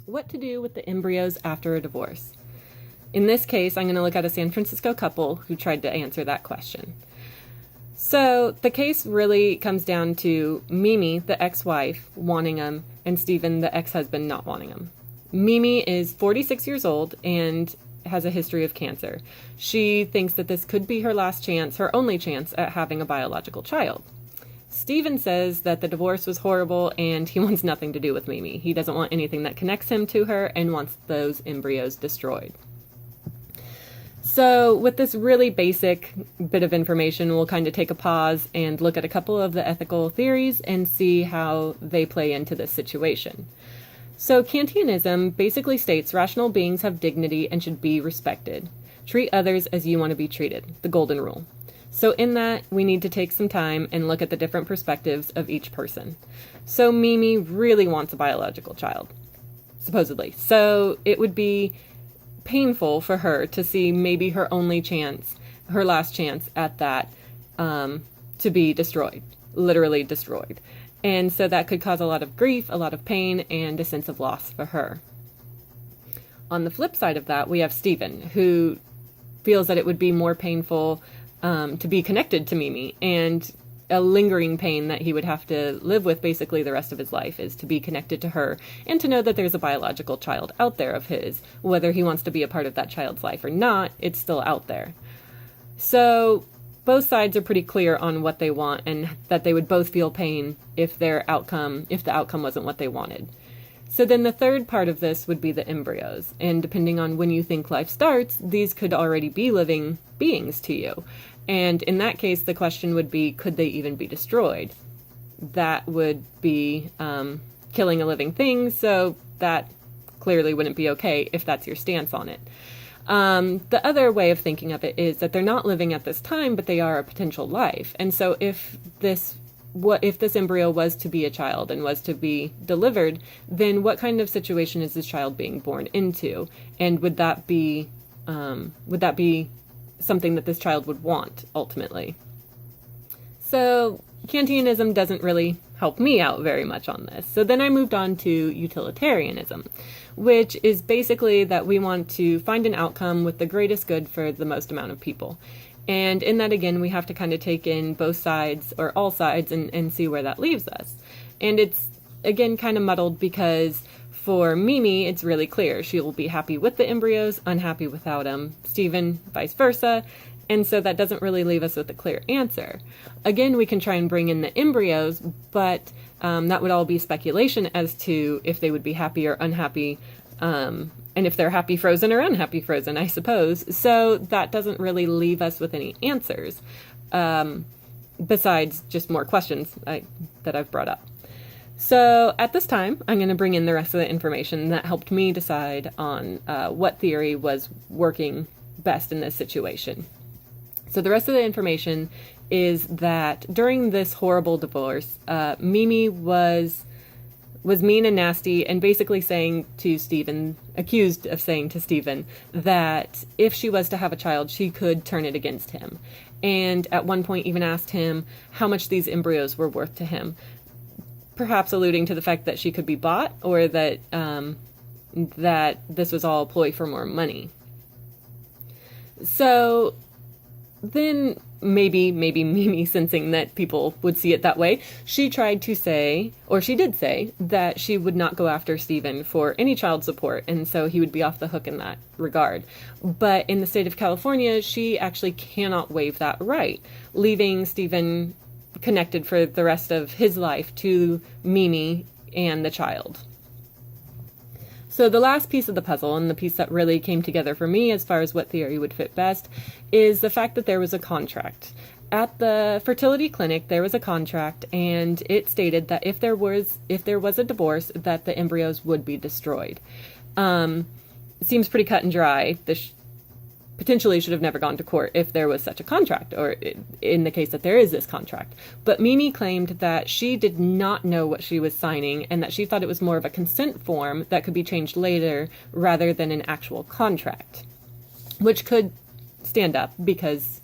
What to do with the embryos after a divorce? In this case, I'm going to look at a San Francisco couple who tried to answer that question. So the case really comes down to Mimi, the ex-wife, wanting him, and Stephen, the ex-husband, not wanting him. Mimi is 46 years old and has a history of cancer. She thinks that this could be her last chance, her only chance at having a biological child. Stephen says that the divorce was horrible and he wants nothing to do with Mimi. He doesn't want anything that connects him to her and wants those embryos destroyed. So with this really basic bit of information, we'll kind of take a pause and look at a couple of the ethical theories and see how they play into this situation. So Kantianism basically states rational beings have dignity and should be respected. Treat others as you want to be treated, the golden rule. So in that, we need to take some time and look at the different perspectives of each person. So Mimi really wants a biological child, supposedly. So it would be painful for her to see maybe her only chance, her last chance at that, to be destroyed, literally destroyed. And so that could cause a lot of grief, a lot of pain, and a sense of loss for her. On the flip side of that, we have Stephen, who feels that it would be more painful to be connected to Mimi, and a lingering pain that he would have to live with basically the rest of his life is to be connected to her and to know that there's a biological child out there of his. Whether he wants to be a part of that child's life or not, it's still out there. So both sides are pretty clear on what they want and that they would both feel pain if the outcome wasn't what they wanted. So then the third part of this would be the embryos. And depending on when you think life starts, these could already be living beings to you. And in that case, the question would be, could they even be destroyed? That would be killing a living thing, so that clearly wouldn't be okay if that's your stance on it. The other way of thinking of it is that they're not living at this time, but they are a potential life. And so if this embryo was to be a child and was to be delivered, then what kind of situation is this child being born into? And would that be something that this child would want ultimately? So Kantianism doesn't really help me out very much on this. So then I moved on to utilitarianism, which is basically that we want to find an outcome with the greatest good for the most amount of people. And in that, again, we have to kind of take in both sides or all sides and see where that leaves us. And it's, again, kind of muddled because for Mimi, it's really clear. She will be happy with the embryos, unhappy without them. Stephen, vice versa. And so that doesn't really leave us with a clear answer. Again, we can try and bring in the embryos, but that would all be speculation as to if they would be happy or unhappy, and if they're happy frozen or unhappy frozen, I suppose. So that doesn't really leave us with any answers, besides just more questions that I've brought up. So at this time, I'm going to bring in the rest of the information that helped me decide on what theory was working best in this situation. So the rest of the information is that during this horrible divorce, Mimi was mean and nasty and basically accused of saying to Stephen that if she was to have a child, she could turn it against him. And at one point even asked him how much these embryos were worth to him, perhaps alluding to the fact that she could be bought or that that this was all a ploy for more money. So then maybe Mimi, sensing that people would see it that way, she did say that she would not go after Stephen for any child support, and so he would be off the hook in that regard. But in the state of California, she actually cannot waive that right, leaving Stephen connected for the rest of his life to Mimi and the child. So the last piece of the puzzle, and the piece that really came together for me as far as what theory would fit best, is the fact that there was a contract. At the fertility clinic, there was a contract, and it stated that if there was a divorce, that the embryos would be destroyed. It seems pretty cut and dry. This potentially should have never gone to court if there was such a contract, or in the case that there is this contract. But Mimi claimed that she did not know what she was signing and that she thought it was more of a consent form that could be changed later rather than an actual contract, which could stand up because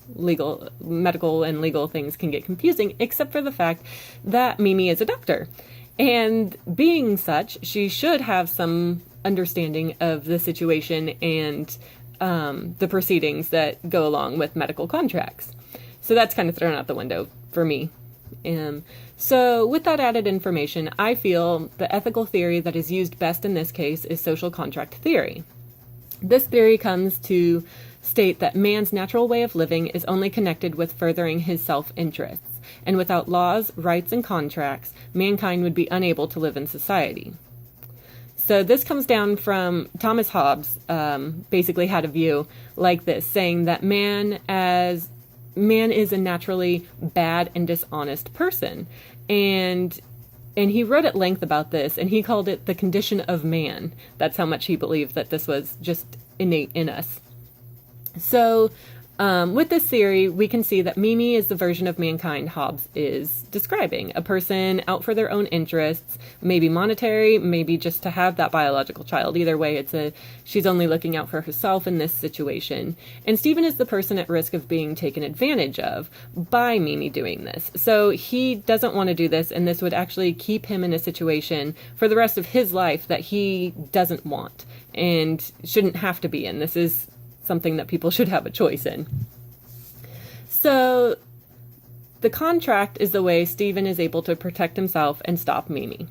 medical and legal things can get confusing, except for the fact that Mimi is a doctor. And being such, she should have some understanding of the situation and the proceedings that go along with medical contracts. So that's kind of thrown out the window for me. So with that added information, I feel the ethical theory that is used best in this case is social contract theory. This theory comes to state that man's natural way of living is only connected with furthering his self-interests, and without laws, rights, and contracts, mankind would be unable to live in society. So this comes down from Thomas Hobbes, basically had a view like this, saying that man is a naturally bad and dishonest person. And he wrote at length about this, and he called it the condition of man. That's how much he believed that this was just innate in us. So with this theory, we can see that Mimi is the version of mankind Hobbes is describing. A person out for their own interests, maybe monetary, maybe just to have that biological child. Either way, she's only looking out for herself in this situation. And Stephen is the person at risk of being taken advantage of by Mimi doing this. So he doesn't want to do this, and this would actually keep him in a situation for the rest of his life that he doesn't want and shouldn't have to be in. This is something that people should have a choice in. So the contract is the way Stephen is able to protect himself and stop Mimi.